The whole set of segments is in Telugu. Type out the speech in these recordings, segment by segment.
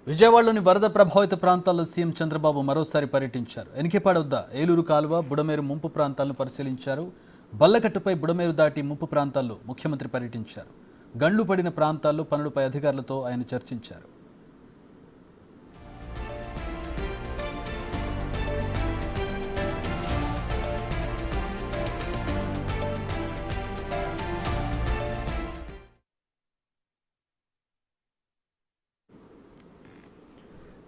విజయవాడలోని వరద ప్రభావిత ప్రాంతాల్లో సీఎం చంద్రబాబు మరోసారి పర్యటించారు. ఎనికేపాడు వద్ద ఏలూరు కాలువ, బుడమేరు ముంపు ప్రాంతాలను పరిశీలించారు. బల్లకట్టుపై బుడమేరు దాటి ముంపు ప్రాంతాల్లో ముఖ్యమంత్రి పర్యటించారు. గండ్లు పడిన ప్రాంతాల్లో పనులపై అధికారులతో ఆయన చర్చించారు.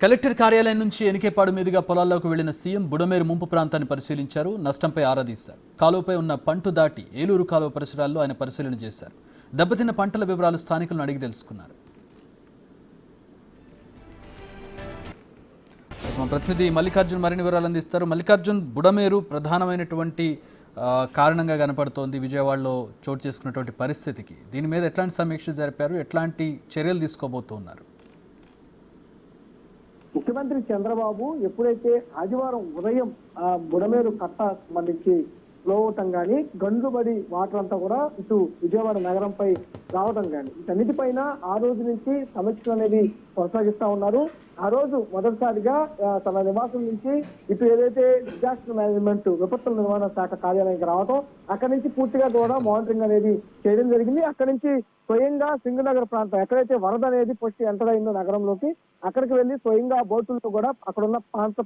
కలెక్టర్ కార్యాలయం నుంచి ఎనికేపాడు మీదుగా పొలాల్లోకి వెళ్లిన సీఎం బుడమేరు ముంపు ప్రాంతాన్ని పరిశీలించారు. నష్టంపై ఆరా తీశారు. కాలువపై ఉన్న పంటు దాటి ఏలూరు కాలువ పరిసరాల్లో ఆయన పరిశీలన చేశారు. దెబ్బతిన్న పంటల వివరాలు స్థానికులను అడిగి తెలుసుకున్నారు. మా ప్రతినిధి మల్లికార్జున్ మరిన్ని వివరాలు అందిస్తారు. మల్లికార్జున్, బుడమేరు ప్రధానమైనటువంటి కారణంగా కనపడుతోంది విజయవాడలో చోటు చేసుకున్నటువంటి పరిస్థితికి. దీని మీద ఎట్లాంటి సమీక్ష జరిపారు, ఎట్లాంటి చర్యలు తీసుకోబోతున్నారు? ముఖ్యమంత్రి చంద్రబాబు ఎప్పుడైతే ఆదివారం ఉదయం బుడమేరు కట్ట సంబంధించి ఫ్లో అవటం కానీ, గండ్లుబడి వాటర్ అంతా కూడా ఇటు విజయవాడ నగరంపై రావడం కానీ, వీటన్నిటిపైన ఆ రోజు నుంచి సమీక్ష అనేది కొనసాగిస్తా ఉన్నారు. ఆ రోజు మొదటిసారిగా తన నివాసం నుంచి ఇటు ఏదైతే డిజాస్టర్ మేనేజ్మెంట్ విపత్తుల నిర్వహణ శాఖ కార్యాలయానికి రావడం, అక్కడి నుంచి పూర్తిగా కూడా మానిటరింగ్ అనేది చేయడం జరిగింది. అక్కడి నుంచి స్వయంగా సింగనగర్ ప్రాంతం ఎక్కడైతే వరద అనేది ఫస్ట్ ఎంటర్ అయిందో నగరంలోకి, అక్కడికి వెళ్లి స్వయంగా బోటులతో కూడా అక్కడ ఉన్న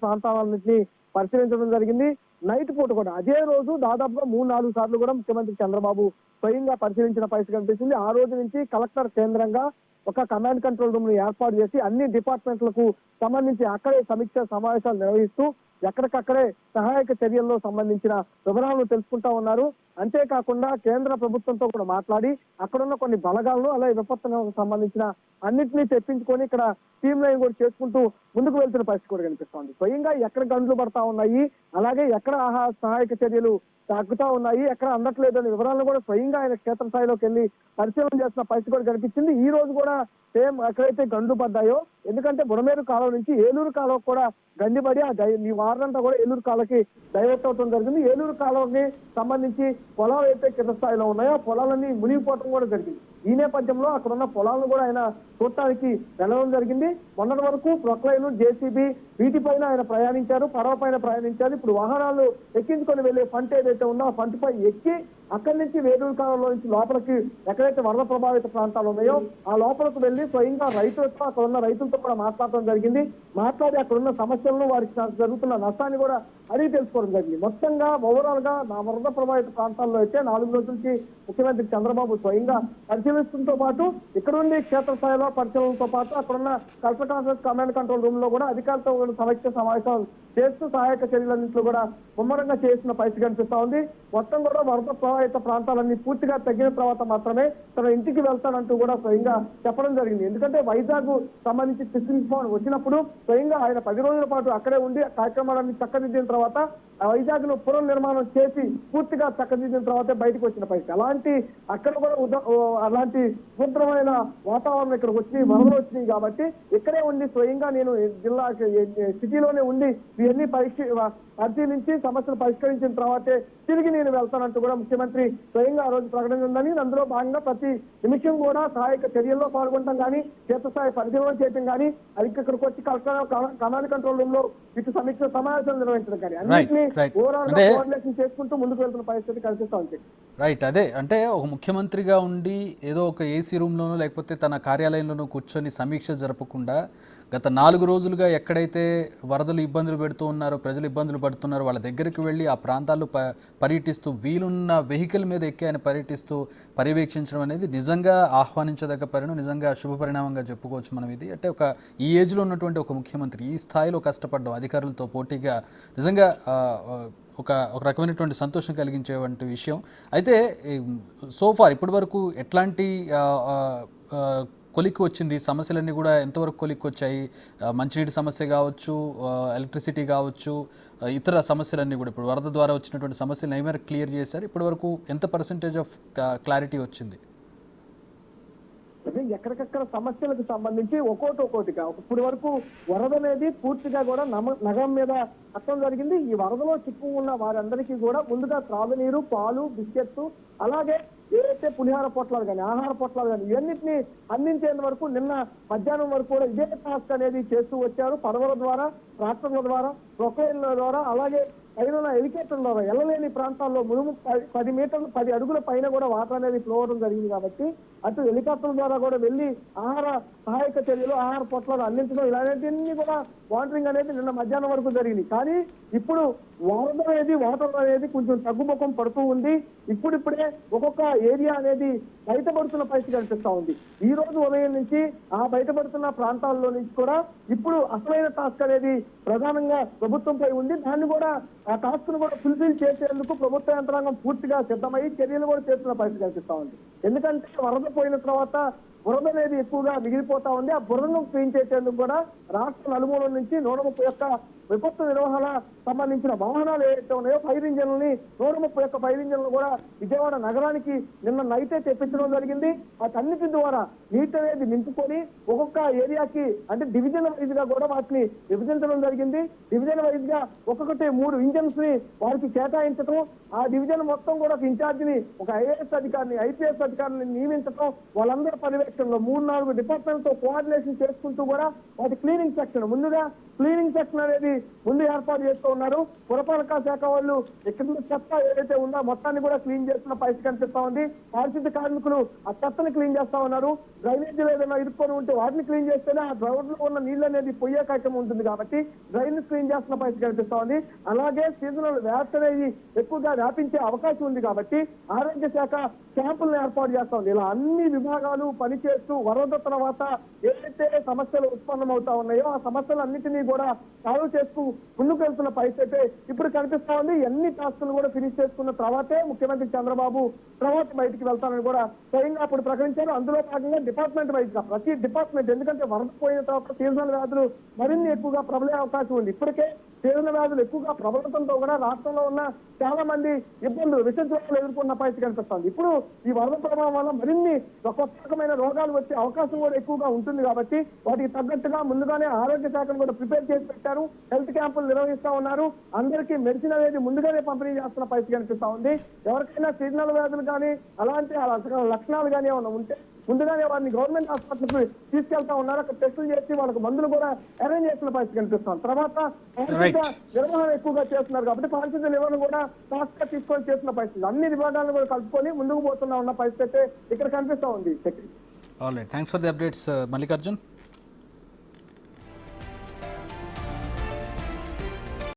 ప్రాంతాలన్నింటినీ పరిశీలించడం జరిగింది. నైట్ పూట కూడా అదే రోజు దాదాపుగా 3-4 సార్లు కూడా ముఖ్యమంత్రి చంద్రబాబు స్వయంగా పరిశీలించిన పరిస్థితి కనిపిస్తుంది. ఆ రోజు నుంచి కలెక్టర్ కేంద్రంగా ఒక కమాండ్ కంట్రోల్ రూమ్ ను ఏర్పాటు చేసి అన్ని డిపార్ట్మెంట్లకు సంబంధించి అక్కడే సమీక్ష సమావేశాలు నిర్వహిస్తూ ఎక్కడికక్కడే సహాయక చర్యల్లో సంబంధించిన వివరాలను తెలుసుకుంటా ఉన్నారు. అంతేకాకుండా కేంద్ర ప్రభుత్వంతో కూడా మాట్లాడి అక్కడున్న కొన్ని బలగాలను, అలాగే విపత్తులకు సంబంధించిన అన్నింటినీ తెప్పించుకొని ఇక్కడ టీమ్ లైన్ కూడా చేసుకుంటూ ముందుకు వెళ్తున్న పరిస్థితి కూడా కనిపిస్తోంది. స్వయంగా ఎక్కడ గంటలు పడతా ఉన్నాయి, అలాగే ఎక్కడ సహాయక చర్యలు తగ్గుతా ఉన్నాయి, ఎక్కడ అందట్లేదు అనే వివరాలను కూడా స్వయంగా ఆయన క్షేత్రస్థాయిలోకి వెళ్ళి పరిశీలన చేస్తున్న పరిస్థితి కూడా కనిపించింది. ఈ రోజు కూడా సేమ్ ఎక్కడైతే గండ్లు పడ్డాయో, ఎందుకంటే బుడమేరు కాలువ నుంచి ఏలూరు కాలువ కూడా గండిపడి ఈ వారంతా కూడా ఏలూరు కాలువకి డైవర్ట్ అవడం జరిగింది. ఏలూరు కాలువకి సంబంధించి పొలాలు అయితే కింద స్థాయిలో ఉన్నాయో పొలాలన్నీ మునిగిపోవడం కూడా జరిగింది. ఈ నేపథ్యంలో అక్కడ ఉన్న పొలాలను కూడా ఆయన చూడటానికి వెళ్ళడం జరిగింది. మొన్నటి వరకు ప్రొక్లైన్, జేసీబీ వీటిపైన ఆయన ప్రయాణించారు, పడవ పైన ప్రయాణించారు. ఇప్పుడు వాహనాలు ఎక్కించుకొని వెళ్లే పంట ఏదైతే ఉందో ఆ పంటపై ఎక్కి అక్కడి నుంచి వేలూరు కాలంలో నుంచి లోపలికి ఎక్కడైతే వరద ప్రభావిత ప్రాంతాలు ఉన్నాయో ఆ లోపలకు వెళ్లి స్వయంగా రైతులతో, అక్కడ ఉన్న రైతులతో కూడా మాట్లాడటం జరిగింది. మాట్లాడి అక్కడ ఉన్న సమస్యలను, వారికి జరుగుతున్న నష్టాన్ని కూడా అడిగి తెలుసుకోవడం జరిగింది. మొత్తంగా ఓవరాల్ గా వరద ప్రభావిత ప్రాంతాల్లో అయితే 4 రోజుల నుంచి ముఖ్యమంత్రి చంద్రబాబు స్వయంగా పరిశీలిస్తుంతో పాటు ఇక్కడ ఉండి క్షేత్రస్థాయిలో పరిశీలనతో పాటు అక్కడున్న collector conference command control room లో కూడా అధికారులతో సమీక్ష సమావేశాలు చేస్తూ సహాయక చర్యలన్నింటిలో కూడా ముమ్మరంగా చేసిన పరిస్థితి కనిపిస్తా ఉంది. మొత్తం కూడా వరద ప్రభావిత ప్రాంతాలన్నీ పూర్తిగా తగ్గిన తర్వాత మాత్రమే తన ఇంటికి వెళ్తానంటూ కూడా స్వయంగా చెప్పడం జరిగింది. ఎందుకంటే వైజాగ్ సంబంధించి ఫిషింగ్ ఫోన్ వచ్చినప్పుడు స్వయంగా ఆయన 10 రోజుల పాటు అక్కడే ఉండి కార్యక్రమాలన్నీ చక్కదిద్దిన తర్వాత వైజాగ్ ను పునర్నిర్మాణం చేసి పూర్తిగా చక్కదిద్దిన తర్వాత బయటకు వచ్చిన పరిస్థితి. అక్కడ కూడా అలాంటి సుందరమైన వాతావరణం ఇక్కడ వచ్చి వరదలు వచ్చినాయి కాబట్టి ఇక్కడే ఉండి స్వయంగా నేను జిల్లా సిటీలోనే ఉండి ఇవన్నీ పరిశీలించి సమస్యలు పరిష్కరించిన తర్వాతే తిరిగి నేను వెళ్తానంటూ కూడా ముఖ్యమంత్రి స్వయంగా ఆ రోజు ప్రకటించిందని, అందులో భాగంగా ప్రతి నిమిషం కూడా సహాయక చర్యల్లో పాల్గొనడం కానీ, క్షేత్రస్థాయి పరిశీలన చేయడం కానీ, అది ఇక్కడికి వచ్చి కమాండ్ కంట్రోల్ రూమ్ లో ఇటు సమీక్ష సమావేశాలు నిర్వహించడం కానీ అన్నింటినీ ఓవరాల్ గా కోఆర్డినేషన్ చేసుకుంటూ ముందుకు వెళ్తున్న పరిస్థితి కనిపిస్తా ఉంది. రైట్, అదే అంటే ఒక ముఖ్యమంత్రిగా ఉండి ఏదో ఒక ఏసీ రూమ్లోనో లేకపోతే తన కార్యాలయంలోనో కూర్చొని సమీక్ష జరపకుండా గత 4 రోజులుగా ఎక్కడైతే వరదలు ఇబ్బందులు పెడుతూ ఉన్నారో, ప్రజలు ఇబ్బందులు పడుతున్నారో వాళ్ళ దగ్గరికి వెళ్ళి ఆ ప్రాంతాల్లో పర్యటిస్తూ వీలున్న వెహికల్ మీద ఎక్కి ఆయన పర్యటిస్తూ పర్యవేక్షించడం అనేది నిజంగా ఆహ్వానించదగ్గ పరిణామం, నిజంగా శుభ పరిణామంగా చెప్పుకోవచ్చు మనం. ఇది అంటే ఈ ఏజ్లో ఉన్నటువంటి ఒక ముఖ్యమంత్రి ఈ స్థాయిలో కష్టపడడం, అధికారులతో పోటీగా నిజంగా ఒక రకమైనటువంటి సంతోషం కలిగించేటువంటి విషయం. అయితే సోఫార్ ఇప్పటి వరకు ఎట్లాంటి కొలిక్కి వచ్చింది, సమస్యలన్నీ కూడా ఎంతవరకు కొలిక్కి వచ్చాయి? మంచినీటి సమస్య కావచ్చు, ఎలక్ట్రిసిటీ కావచ్చు, ఇతర సమస్యలన్నీ కూడా ఇప్పుడు వరద ద్వారా వచ్చినటువంటి సమస్యలను ఏమైనా క్లియర్ చేశారు? ఇప్పటి వరకు ఎంత పర్సెంటేజ్ ఆఫ్ క్లారిటీ వచ్చింది? ఎక్కడికక్కడ సమస్యలకు సంబంధించి ఒక్కోటిగా ఇప్పటి వరకు వరద అనేది పూర్తిగా కూడా నగరం మీద కట్టడం జరిగింది. ఈ వరదలో చిక్కు ఉన్న వారందరికీ కూడా ముందుగా త్రాగునీరు, పాలు, బిస్కెట్స్, అలాగే ఏదైతే పులిహార పొట్లాలు కానీ ఆహార పొట్లాలు కానీ ఇవన్నింటినీ అందించేంత వరకు నిన్న మధ్యాహ్నం వరకు కూడా ఇదే టాస్క్ అనేది చేస్తూ వచ్చారు. పడవల ద్వారా, ట్రాక్టర్ల ద్వారా, ప్రొక్లైన్ల ద్వారా, అలాగే పైన హెలికాప్టర్ల ద్వారా వెళ్ళలేని ప్రాంతాల్లో మునుము 10 మీటర్లు 10 అడుగుల పైన కూడా వాటర్ అనేది ఫ్లో అవడం జరిగింది. కాబట్టి అటు హెలికాప్టర్ల ద్వారా కూడా వెళ్ళి ఆహార సహాయక చర్యలు, ఆహార పొట్లాలు అందించడం ఇలాంటివన్నీ కూడా వాటరింగ్ అనేది నిన్న మధ్యాహ్నం వరకు జరిగింది. కానీ ఇప్పుడు వాటర్ అనేది కొంచెం తగ్గుముఖం పడుతూ ఉంది. ఇప్పుడిప్పుడే ఒక్కొక్క ఏరియా అనేది బయటపడుతున్న పరిస్థితి కనిపిస్తా ఉంది. ఈ రోజు ఉదయం నుంచి ఆ బయటపడుతున్న ప్రాంతాల్లో నుంచి కూడా ఇప్పుడు అసలైన టాస్క్ అనేది ప్రధానంగా ప్రభుత్వంపై ఉంది. దాన్ని కూడా ఆ టాస్క్ ను కూడా ఫుల్ఫిల్ చేసేందుకు ప్రభుత్వ యంత్రాంగం పూర్తిగా సిద్ధమై చర్యలు కూడా చేస్తున్న పరిస్థితి కనిపిస్తా ఉంది. ఎందుకంటే వరద పోయిన తర్వాత బురద అనేది ఎక్కువగా మిగిలిపోతా ఉంది. ఆ బురదను క్లీన్ చేసేందుకు కూడా రాష్ట్ర నలుమూలల నుంచి 130 విపత్తు నిర్వహణ సంబంధించిన వాహనాలు ఏవైతే ఉన్నాయో ఫైర్ ఇంజన్లని 130 ఫైర్ ఇంజన్లు కూడా విజయవాడ నగరానికి నిన్న నైటే తెప్పించడం జరిగింది. వాటన్నిటి ద్వారా నీటి అనేది నింపుకొని ఒక్కొక్క ఏరియాకి అంటే డివిజన్ వైజ్ గా కూడా వాటిని విభజించడం జరిగింది. డివిజన్ వైజ్ గా ఒక్కొక్కటి 3 ఇంజన్స్ ని వారికి కేటాయించడం, ఆ డివిజన్ మొత్తం కూడా ఒక ఇన్ఛార్జ్ ని, ఒక ఐఏఎస్ అధికారిని, ఐపీఎస్ అధికారిని నియమించడం, వాళ్ళందరి పర్యవేక్షణలో 3-4 డిపార్ట్మెంట్ తో కోఆర్డినేషన్ చేసుకుంటూ కూడా వాటి క్లీనింగ్ సెక్షన్ ముందుగా క్లీనింగ్ సెక్షన్ అనేది ముందు ఏర్పాటు చేస్తూ ఉన్నారు. పురపాలక శాఖ వాళ్ళు ఇక్కడ చెత్త ఏదైతే ఉందో మొత్తాన్ని కూడా క్లీన్ చేస్తున్న పరిస్థితి కనిపిస్తా ఉంది. పారిశుద్ధ్య కార్మికులు ఆ చెత్తని క్లీన్ చేస్తా ఉన్నారు. డ్రైనేజీలు ఏదైనా ఇరుక్కొని ఉంటే వాటిని క్లీన్ చేస్తేనే ఆ రోడ్ లో ఉన్న నీళ్ళు అనేది పొయ్యే కార్యక్రమం ఉంటుంది. కాబట్టి డ్రైన్ క్లీన్ చేస్తున్న పరిస్థితి కనిపిస్తా ఉంది. అలాగే సీజనల్ వ్యాప్తి అనేది ఎక్కువగా వ్యాపించే అవకాశం ఉంది. కాబట్టి ఆరోగ్య శాఖ క్యాంపులను ఏర్పాటు చేస్తా ఉంది. ఇలా అన్ని విభాగాలు పనిచేస్తూ వరద తర్వాత ఏదైతే సమస్యలు ఉత్పన్నమవుతా ఉన్నాయో ఆ సమస్యలన్నింటినీ కూడా సాల్వ్ చేస్తూ ముందుకు వెళ్తున్న పరిస్థితి ఇప్పుడు కనిపిస్తా ఉంది. ఎన్ని టాస్కులు కూడా ఫినిష్ చేసుకున్న తర్వాతే ముఖ్యమంత్రి చంద్రబాబు తర్వాత బయటికి వెళ్తానని కూడా స్వయంగా అప్పుడు ప్రకటించారు. అందులో భాగంగా డిపార్ట్మెంట్ వైజ్ గా ప్రతి డిపార్ట్మెంట్, ఎందుకంటే వరద పోయిన తర్వాత సీజనల్ వ్యాధులు మరిన్ని ఎక్కువగా ప్రబలే అవకాశం ఉంది. ఇప్పటికే సీజనల్ వ్యాధులు ఎక్కువగా ప్రబలడంతో కూడా రాష్ట్రంలో ఉన్న చాలా మంది ఇబ్బందులు, విషజ్వరాలు ఎదుర్కొన్న పరిస్థితి కనిపిస్తుంది. ఇప్పుడు ఈ వరద ప్రభావం వల్ల మరిన్ని కొత్త రకమైన రోగాలు వచ్చే అవకాశం కూడా ఎక్కువగా ఉంటుంది. కాబట్టి వాటికి తగ్గట్టుగా ముందుగానే ఆరోగ్య శాఖను కూడా ప్రిపేర్ చేసి పెట్టారు. హెల్త్ క్యాంపులు నిర్వహిస్తా ఉన్నారు. అందరికీ మెడిసిన్ అనేది ముందుగానే పంపిణీ చేస్తున్న పరిస్థితి కనిపిస్తా ఉంది. ఎవరికైనా సీజనల్ వ్యాధులు కానీ అలాంటి లక్షణాలు కానీ ఏమైనా ఉంటే ముందుగానే వారిని గవర్నమెంట్ హాస్పిటల్కి తీసుకెళ్తా ఉన్నారు. అక్కడ టెస్టులు చేసి వాళ్ళకి మందులు కూడా అరేంజ్ చేసిన పరిస్థితి కనిపిస్తాం. తర్వాత నిర్వహణ ఎక్కువగా చేస్తున్నారు. కాబట్టి పారిశుద్ధ్య నిర్వహణ కూడా ఫాస్ట్ గా తీసుకొని చేస్తున్న పరిస్థితి అన్ని విభాగాలను కూడా కలుపుకొని ముందుకు పోతున్నా ఉన్న పరిస్థితి ఇక్కడ కనిపిస్తా ఉంది. All right, thanks for the updates Mallikarjun.